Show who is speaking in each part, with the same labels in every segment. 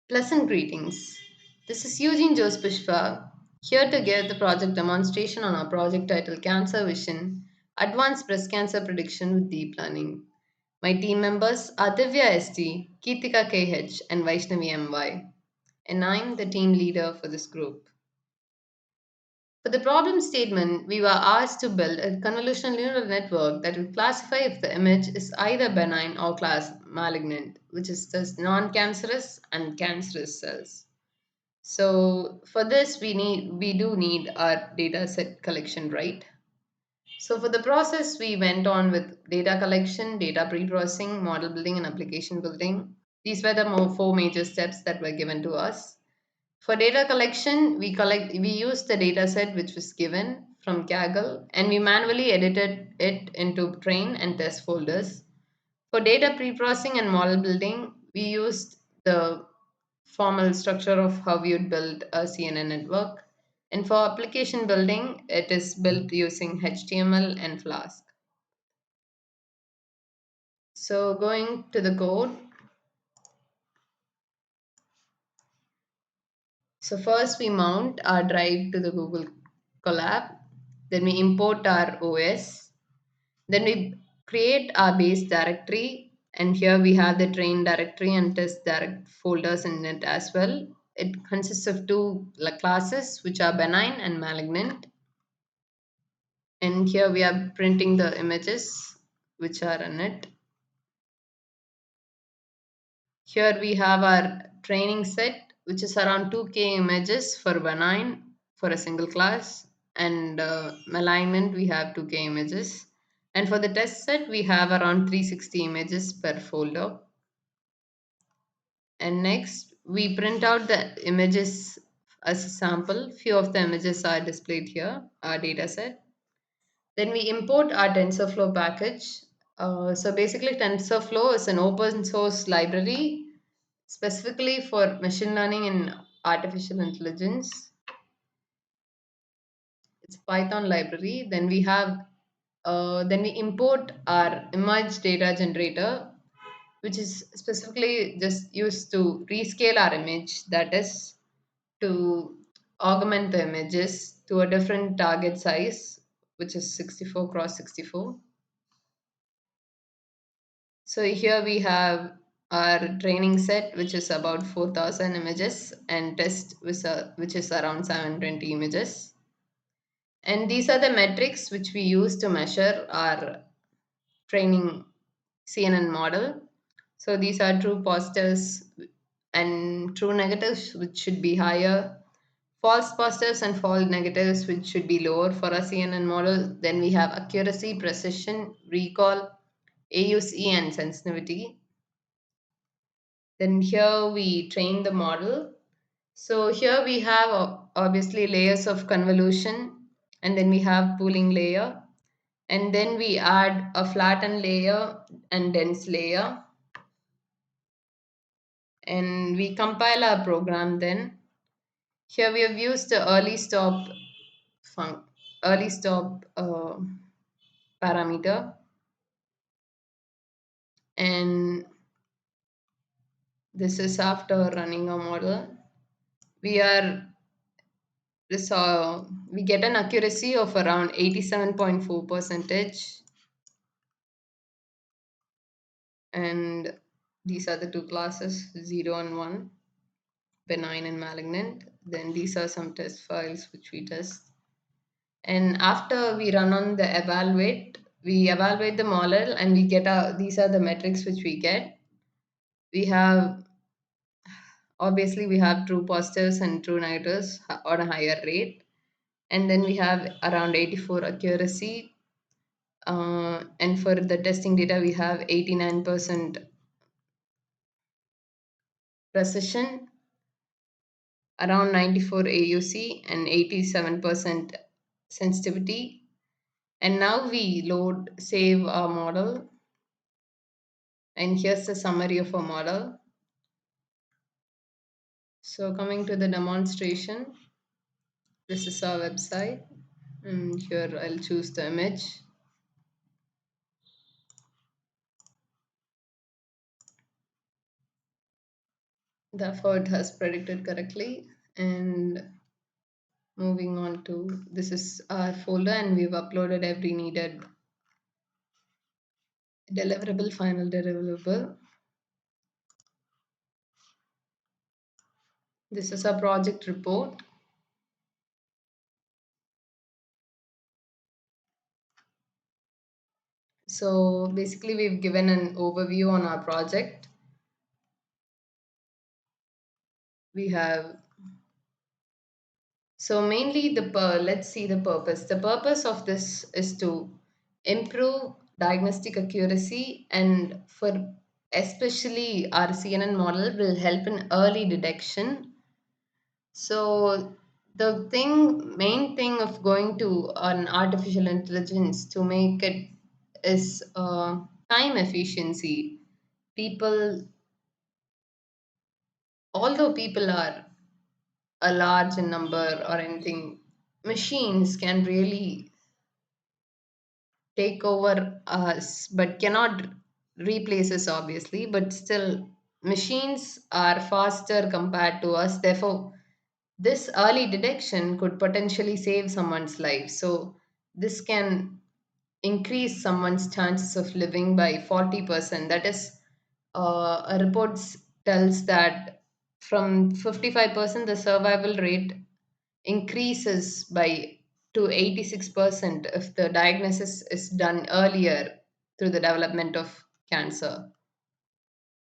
Speaker 1: Pleasant greetings. This is Eugene Jospushpa, here to give the project demonstration on our project titled Cancer Vision Advanced Breast Cancer Prediction with Deep Learning. My team members are Divya ST, Keetika KH, and Vaishnavi MY, and I'm the team leader for this group. For the problem statement, we were asked to build a convolutional neural network that will classify if the image is either benign or class malignant, which is just non-cancerous and cancerous cells. So for this, we do need our data set collection, right? So for the process, we went on with data collection, data pre-processing, model building, and application building. These were the four major steps that were given to us. For data collection, we used the data set which was given from Kaggle and we manually edited it into train and test folders. For data pre-processing and model building, we used the formal structure of how we would build a CNN network. And for application building, it is built using HTML and Flask. So going to the code. So first we mount our drive to the Google Colab. Then we import our OS. Then we create our base directory. And here we have the train directory and test direct folders in it as well. It consists of two classes which are benign and malignant. And here we are printing the images which are in it. Here we have our training set which is around 2k images for benign for a single class, and malignant we have 2k images, and for the test set we have around 360 images per folder. And next we print out the images as a sample. Few of the images are displayed here, our data set. Then we import our TensorFlow package. So basically, TensorFlow is an open source library specifically for machine learning and artificial intelligence. It's a Python library. Then we import our image data generator, which is specifically just used to rescale our image. That is to augment the images to a different target size, which is 64 cross 64. So here we have our training set, which is about 4,000 images, and test which is around 720 images. And these are the metrics which we use to measure our training CNN model. So these are true positives and true negatives, which should be higher, false positives and false negatives, which should be lower for a CNN model. Then we have accuracy, precision, recall, AUC, and sensitivity. Then here we train the model. So here we have obviously layers of convolution, and then we have pooling layer, and then we add a flattened layer and dense layer, and we compile our program. Then here we have used the fun- early stop parameter, and this is after running a model. We are we get an accuracy of around 87.4 percentage, and these are the two classes 0 and 1, benign and malignant. Then these are some test files which we test, and after we run on the evaluate, we evaluate the model and we get these are the metrics which we get. We have obviously we have true positives and true negatives on a higher rate, and then we have around 84 accuracy. And for the testing data, we have 89% precision, around 94 AUC, and 87% sensitivity. And now we save our model. And here's the summary of our model. So coming to the demonstration, this is our website. And here I'll choose the image. Therefore, it has predicted correctly. And moving on to this is our folder, and we've uploaded every needed deliverable, final deliverable. This is our project report. So basically, we've given an overview on our project. We have so mainly let's see the purpose. The purpose of this is to improve diagnostic accuracy, and for especially our CNN model will help in early detection. So the main thing of going to an artificial intelligence to make it is time efficiency. People, although people are a large number or anything, machines can really take over us but cannot replace us obviously, but still machines are faster compared to us. Therefore, this early detection could potentially save someone's life. So this can increase someone's chances of living by 40%. That is, a report tells that from 55% the survival rate increases by to 86% if the diagnosis is done earlier through the development of cancer.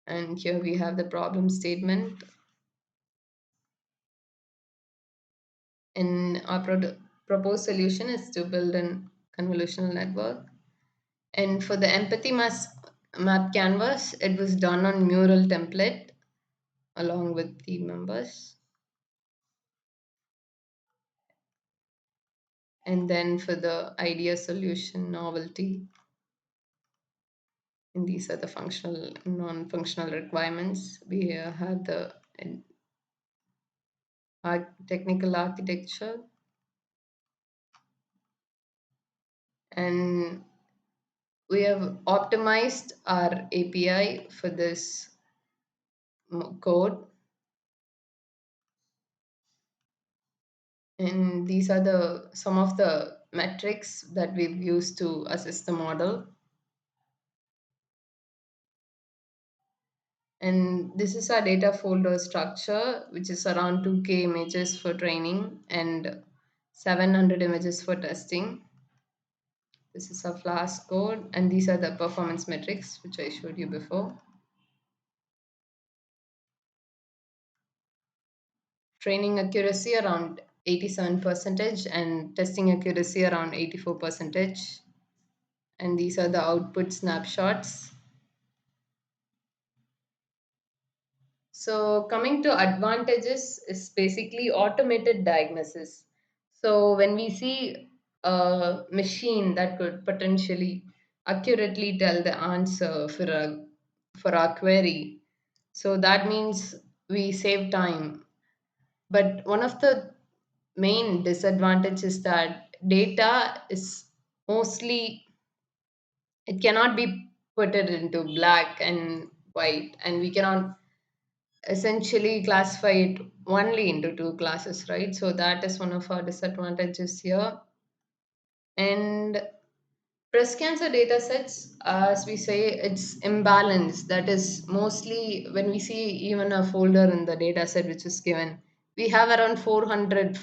Speaker 1: And here we have the problem statement. And our proposed solution is to build an convolutional network. And for the map canvas, it was done on mural template along with team members. And then for the idea solution novelty, and these are the functional non-functional requirements. We have the technical architecture, and we have optimized our API for this code. And these are the some of the metrics that we've used to assess the model. And this is our data folder structure, which is around 2K images for training and 700 images for testing. This is a Flask code, and these are the performance metrics which I showed you before. Training accuracy around 87 percentage and testing accuracy around 84 percentage. And these are the output snapshots. So coming to advantages is basically automated diagnosis. So when we see a machine that could potentially accurately tell the answer for our query, so that means we save time. But one of the main disadvantages is that data is mostly, it cannot be put it into black and white, and we cannot essentially classify it only into two classes, right? So that is one of our disadvantages here. And breast cancer data sets, as we say, it's imbalanced. That is mostly when we see even a folder in the data set which is given, we have around 400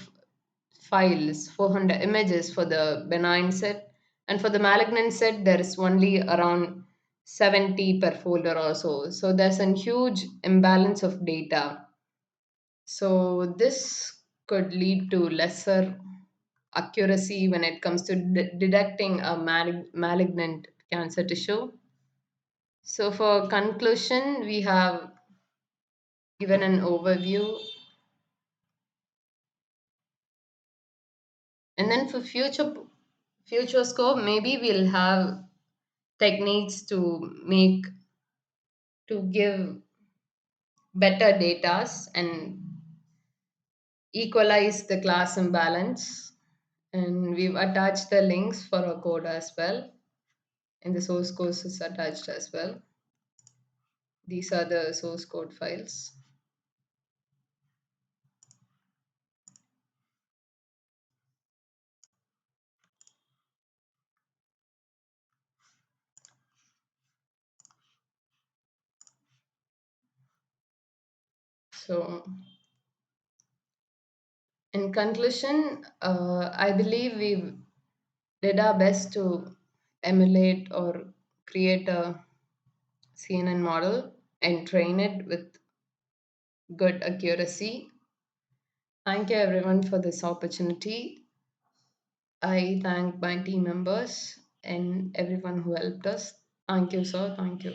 Speaker 1: files, 400 images for the benign set. And for the malignant set, there is only around 70 per folder or so. So there's a huge imbalance of data. So this could lead to lesser accuracy when it comes to detecting a malignant cancer tissue. So for conclusion, we have given an overview. And then for future scope, maybe we'll have techniques to give better datas and equalize the class imbalance. And we've attached the links for our code as well, and the source code is attached as well. These are the source code files. So, in conclusion, I believe we did our best to emulate or create a CNN model and train it with good accuracy. Thank you everyone for this opportunity. I thank my team members and everyone who helped us. Thank you, sir. Thank you.